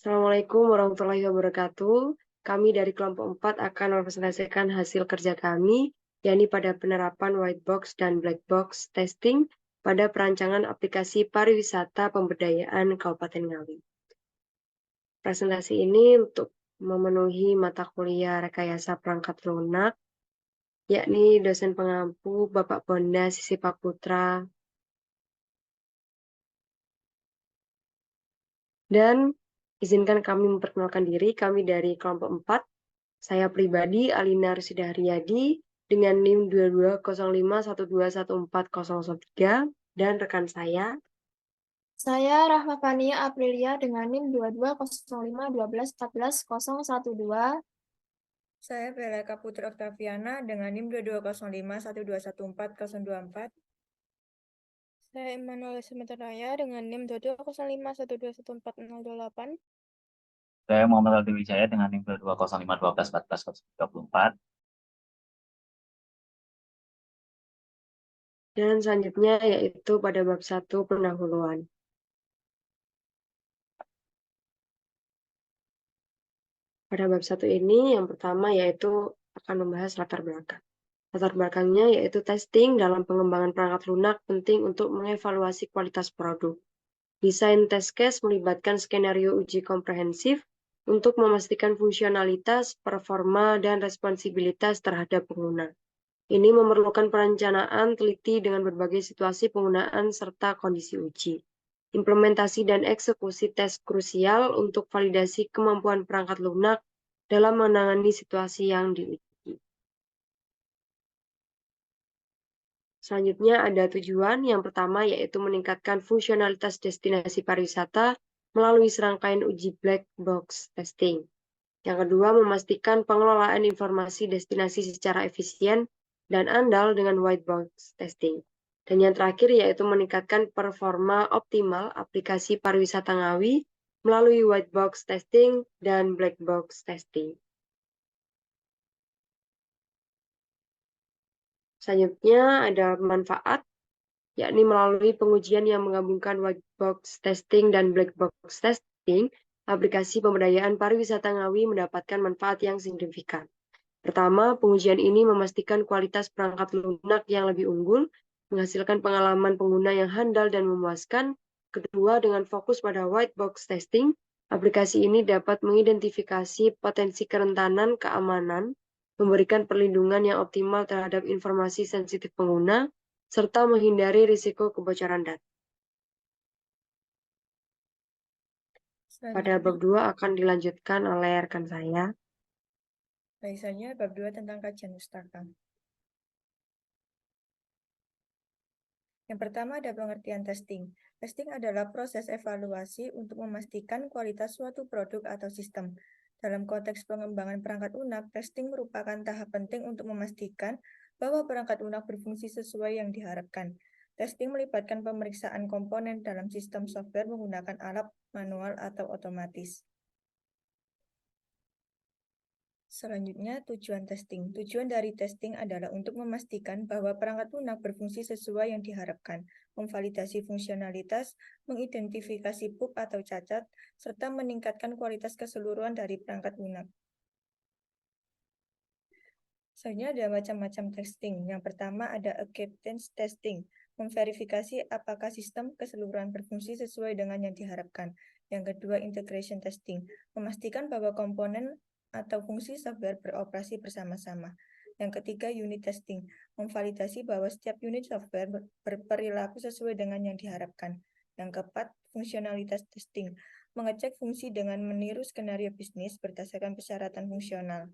Assalamualaikum warahmatullahi wabarakatuh. Kami dari kelompok 4 akan mempresentasikan hasil kerja kami, yakni pada penerapan white box dan black box testing pada perancangan aplikasi pariwisata pemberdayaan Kabupaten Ngawi. Presentasi ini untuk memenuhi mata kuliah rekayasa perangkat lunak, yakni dosen pengampu Bapak Bonda Sisipaputra. Dan izinkan kami memperkenalkan diri, kami dari kelompok 4. Saya pribadi, Alina Rusida Haryadi, dengan NIM 2205121403, dan rekan saya. Saya Rahma Fania Aprilia dengan NIM 220512141012. Saya Beleka Putri Oktaviana dengan NIM 220512141024. Saya Immanuel Semeteraya dengan NIM 2205121408. Saya Muhammad Aldi Wijaya dengan NIM 220512141034. Dan selanjutnya yaitu pada bab 1 pendahuluan. Pada bab 1 ini yang pertama yaitu akan membahas latar belakang. Latar belakangnya yaitu testing dalam pengembangan perangkat lunak penting untuk mengevaluasi kualitas produk. Desain test case melibatkan skenario uji komprehensif untuk memastikan fungsionalitas, performa, dan responsibilitas terhadap pengguna. Ini memerlukan perencanaan teliti dengan berbagai situasi penggunaan serta kondisi uji. Implementasi dan eksekusi tes krusial untuk validasi kemampuan perangkat lunak dalam menangani situasi yang diuji. Selanjutnya ada tujuan. Yang pertama yaitu meningkatkan fungsionalitas destinasi pariwisata melalui serangkaian uji black box testing. Yang kedua, memastikan pengelolaan informasi destinasi secara efisien dan andal dengan white box testing. Dan yang terakhir yaitu meningkatkan performa optimal aplikasi pariwisata Ngawi melalui white box testing dan black box testing. Selanjutnya ada manfaat, yakni melalui pengujian yang menggabungkan white box testing dan black box testing, aplikasi pemberdayaan pariwisata Ngawi mendapatkan manfaat yang signifikan. Pertama, pengujian ini memastikan kualitas perangkat lunak yang lebih unggul, menghasilkan pengalaman pengguna yang handal dan memuaskan. Kedua, dengan fokus pada white box testing, aplikasi ini dapat mengidentifikasi potensi kerentanan keamanan, memberikan perlindungan yang optimal terhadap informasi sensitif pengguna, serta menghindari risiko kebocoran data. Pada bab 2 akan dilanjutkan oleh rekan saya. Biasanya bab 2 tentang kajian pustaka. Yang pertama ada pengertian testing. Testing adalah proses evaluasi untuk memastikan kualitas suatu produk atau sistem. Dalam konteks pengembangan perangkat lunak, testing merupakan tahap penting untuk memastikan bahwa perangkat lunak berfungsi sesuai yang diharapkan. Testing melibatkan pemeriksaan komponen dalam sistem software menggunakan alat manual atau otomatis. Selanjutnya, tujuan testing. Tujuan dari testing adalah untuk memastikan bahwa perangkat lunak berfungsi sesuai yang diharapkan, memvalidasi fungsionalitas, mengidentifikasi bug atau cacat, serta meningkatkan kualitas keseluruhan dari perangkat lunak. Selanjutnya ada macam-macam testing. Yang pertama ada acceptance testing, memverifikasi apakah sistem keseluruhan berfungsi sesuai dengan yang diharapkan. Yang kedua, integration testing, memastikan bahwa komponen atau fungsi software beroperasi bersama-sama. Yang ketiga, unit testing, memvalidasi bahwa setiap unit software berperilaku sesuai dengan yang diharapkan. Yang keempat, fungsionalitas testing, mengecek fungsi dengan meniru skenario bisnis berdasarkan persyaratan fungsional.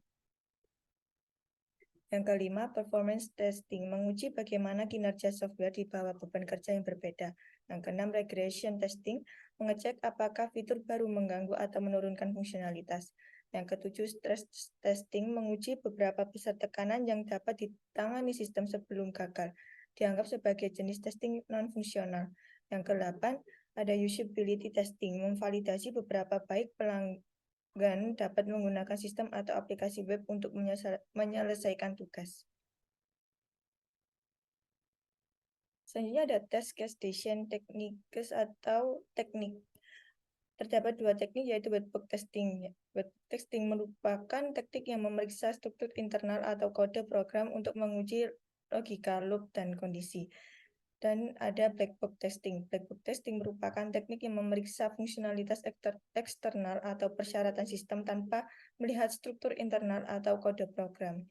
Yang kelima, performance testing, menguji bagaimana kinerja software di bawah beban kerja yang berbeda. Yang keenam, regression testing, mengecek apakah fitur baru mengganggu atau menurunkan fungsionalitas. Yang ketujuh, stress testing, menguji beberapa besar tekanan yang dapat ditangani sistem sebelum gagal, dianggap sebagai jenis testing non-fungsional. Yang kedelapan, ada usability testing, memvalidasi beberapa baik pelanggan dapat menggunakan sistem atau aplikasi web untuk menyelesaikan tugas. Selanjutnya ada test case design techniques atau teknik. Terdapat dua teknik, yaitu webbox testing. Webbox testing merupakan teknik yang memeriksa struktur internal atau kode program untuk menguji logika, loop, dan kondisi. Dan ada black box testing. Black box testing merupakan teknik yang memeriksa fungsionalitas eksternal atau persyaratan sistem tanpa melihat struktur internal atau kode program.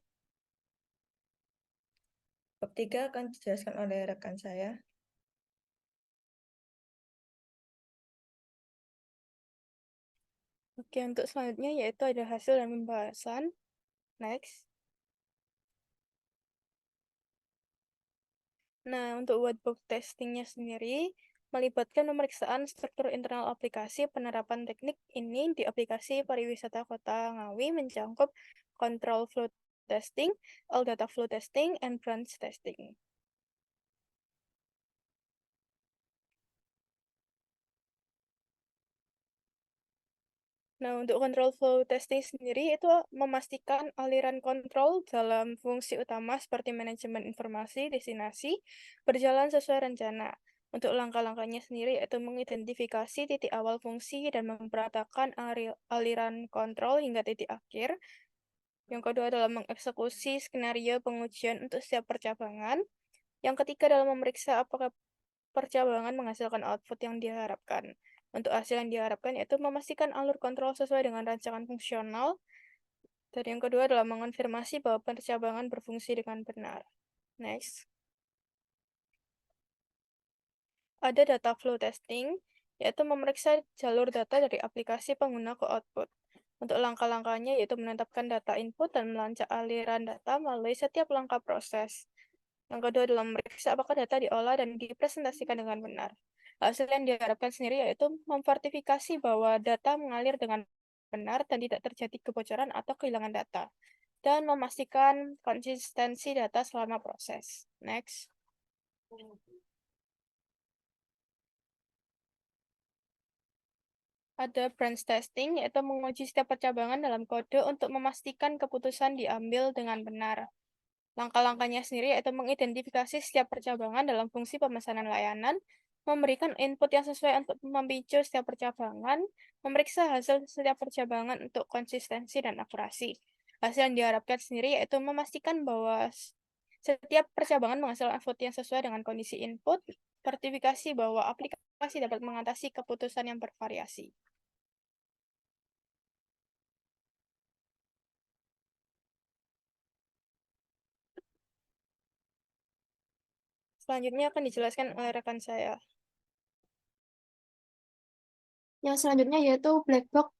Bab 3 akan dijelaskan oleh rekan saya. Oke, untuk selanjutnya yaitu ada hasil dan pembahasan. Next. Nah, untuk webbox testingnya sendiri, melibatkan pemeriksaan struktur internal aplikasi. Penerapan teknik ini di aplikasi pariwisata Kota Ngawi mencakup control flow testing, all data flow testing, and branch testing. Nah, untuk control flow testing sendiri itu memastikan aliran kontrol dalam fungsi utama seperti manajemen informasi, destinasi, berjalan sesuai rencana. Untuk langkah-langkahnya sendiri yaitu mengidentifikasi titik awal fungsi dan memperhatikan aliran kontrol hingga titik akhir. Yang kedua adalah mengeksekusi skenario pengujian untuk setiap percabangan. Yang ketiga adalah memeriksa apakah percabangan menghasilkan output yang diharapkan. Untuk hasil yang diharapkan yaitu memastikan alur kontrol sesuai dengan rancangan fungsional. Dan yang kedua adalah mengonfirmasi bahwa percabangan berfungsi dengan benar. Next. Ada data flow testing, yaitu memeriksa jalur data dari aplikasi pengguna ke output. Untuk langkah-langkahnya yaitu menetapkan data input dan melacak aliran data melalui setiap langkah proses. Yang kedua adalah memeriksa apakah data diolah dan dipresentasikan dengan benar. Hasil yang diharapkan sendiri yaitu memverifikasi bahwa data mengalir dengan benar dan tidak terjadi kebocoran atau kehilangan data. Dan memastikan konsistensi data selama proses. Next. Ada branch testing, yaitu menguji setiap percabangan dalam kode untuk memastikan keputusan diambil dengan benar. Langkah-langkahnya sendiri yaitu mengidentifikasi setiap percabangan dalam fungsi pemesanan layanan, memberikan input yang sesuai untuk memicu setiap percabangan, memeriksa hasil setiap percabangan untuk konsistensi dan akurasi. Hasil yang diharapkan sendiri yaitu memastikan bahwa setiap percabangan menghasilkan output yang sesuai dengan kondisi input, sertifikasi bahwa aplikasi dapat mengatasi keputusan yang bervariasi. Selanjutnya akan dijelaskan oleh rekan saya. Yang selanjutnya yaitu black box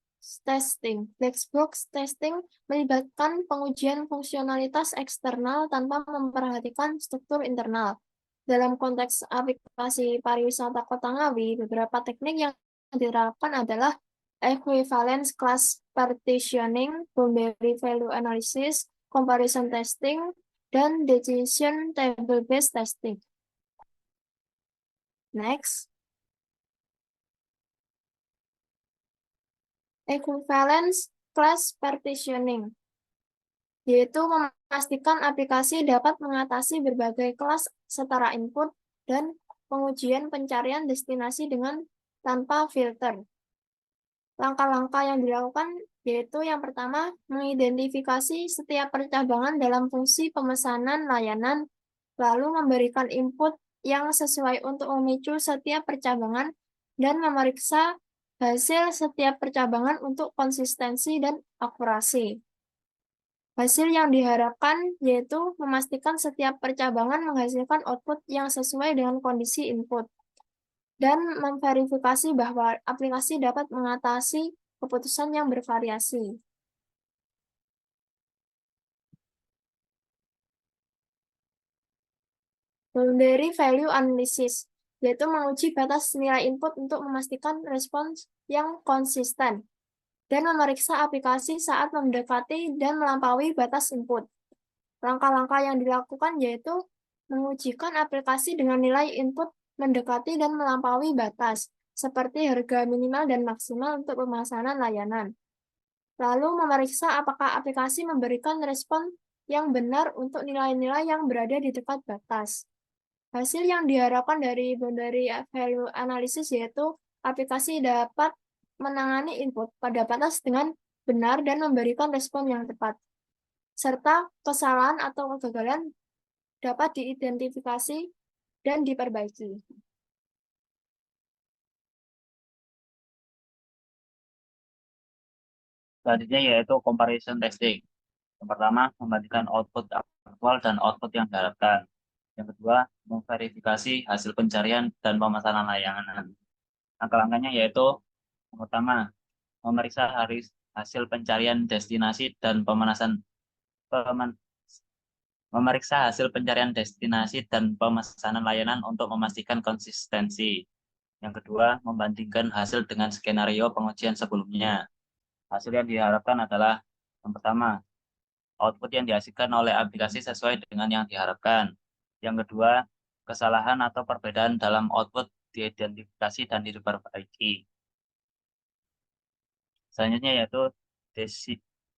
testing. Black box testing melibatkan pengujian fungsionalitas eksternal tanpa memperhatikan struktur internal. Dalam konteks aplikasi pariwisata Kota Ngawi, beberapa teknik yang diterapkan adalah equivalence class partitioning, boundary value analysis, comparison testing, dan decision table-based testing. Next. Equivalence class partitioning, yaitu memastikan aplikasi dapat mengatasi berbagai kelas setara input dan pengujian pencarian destinasi dengan tanpa filter. Langkah-langkah yang dilakukan yaitu yang pertama, mengidentifikasi setiap percabangan dalam fungsi pemesanan layanan, lalu memberikan input yang sesuai untuk memicu setiap percabangan dan memeriksa hasil setiap percabangan untuk konsistensi dan akurasi. Hasil yang diharapkan yaitu memastikan setiap percabangan menghasilkan output yang sesuai dengan kondisi input, dan memverifikasi bahwa aplikasi dapat mengatasi keputusan yang bervariasi. Boundary value analysis, yaitu menguji batas nilai input untuk memastikan respons yang konsisten, dan memeriksa aplikasi saat mendekati dan melampaui batas input. Langkah-langkah yang dilakukan yaitu mengujikan aplikasi dengan nilai input mendekati dan melampaui batas, seperti harga minimal dan maksimal untuk pemesanan layanan. Lalu memeriksa apakah aplikasi memberikan respon yang benar untuk nilai-nilai yang berada di dekat batas. Hasil yang diharapkan dari boundary value analysis yaitu aplikasi dapat menangani input pada batas dengan benar dan memberikan respon yang tepat, serta kesalahan atau kegagalan dapat diidentifikasi dan diperbaiki. Selanjutnya yaitu comparison testing. Yang pertama, membandingkan output aktual dan output yang diharapkan. Yang kedua, memverifikasi hasil pencarian dan pemesanan layanan. Langkah-langkahnya yaitu, yang pertama, memeriksa hasil pencarian destinasi dan memeriksa hasil pencarian destinasi dan pemesanan layanan untuk memastikan konsistensi. Yang kedua, membandingkan hasil dengan skenario pengujian sebelumnya. Hasil yang diharapkan adalah yang pertama, output yang dihasilkan oleh aplikasi sesuai dengan yang diharapkan. Yang kedua, kesalahan atau perbedaan dalam output diidentifikasi dan diperbaiki. Selanjutnya yaitu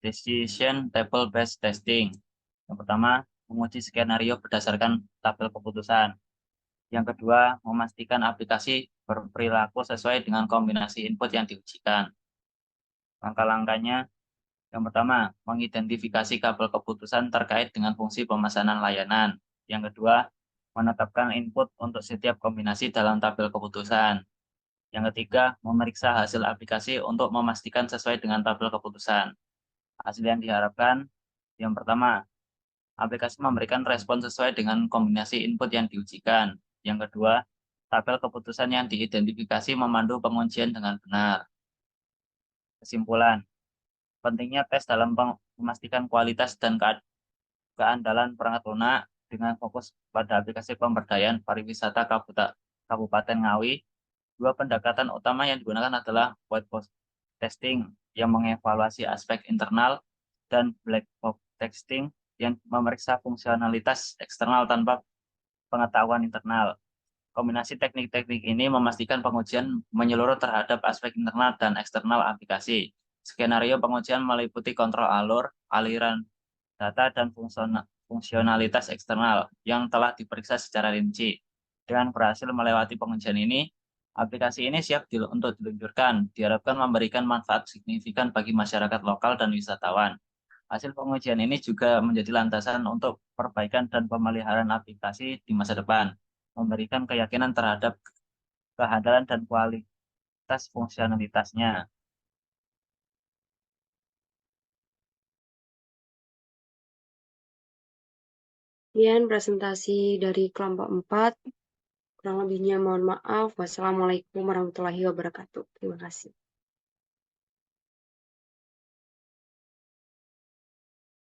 decision table based testing. Yang pertama, menguji skenario berdasarkan tabel keputusan. Yang kedua, memastikan aplikasi berperilaku sesuai dengan kombinasi input yang diujikan. Langkah-langkahnya, yang pertama, mengidentifikasi kabel keputusan terkait dengan fungsi pemesanan layanan. Yang kedua, menetapkan input untuk setiap kombinasi dalam tabel keputusan. Yang ketiga, memeriksa hasil aplikasi untuk memastikan sesuai dengan tabel keputusan. Hasil yang diharapkan, yang pertama, aplikasi memberikan respon sesuai dengan kombinasi input yang diujikan. Yang kedua, tabel keputusan yang diidentifikasi memandu pengujian dengan benar. Kesimpulan, pentingnya tes dalam memastikan kualitas dan keandalan perangkat lunak dengan fokus pada aplikasi pemberdayaan pariwisata Kabupaten Ngawi. Dua pendekatan utama yang digunakan adalah white box testing yang mengevaluasi aspek internal dan black box testing yang memeriksa fungsionalitas eksternal tanpa pengetahuan internal. Kombinasi teknik-teknik ini memastikan pengujian menyeluruh terhadap aspek internal dan eksternal aplikasi. Skenario pengujian meliputi kontrol alur, aliran data, dan fungsionalitas eksternal yang telah diperiksa secara rinci. Dengan berhasil melewati pengujian ini, aplikasi ini siap untuk diluncurkan, diharapkan memberikan manfaat signifikan bagi masyarakat lokal dan wisatawan. Hasil pengujian ini juga menjadi landasan untuk perbaikan dan pemeliharaan aplikasi di masa depan, memberikan keyakinan terhadap kehandalan dan kualitas fungsionalitasnya. Sekian presentasi dari kelompok 4. Kurang lebihnya mohon maaf. Wassalamualaikum warahmatullahi wabarakatuh. Terima kasih.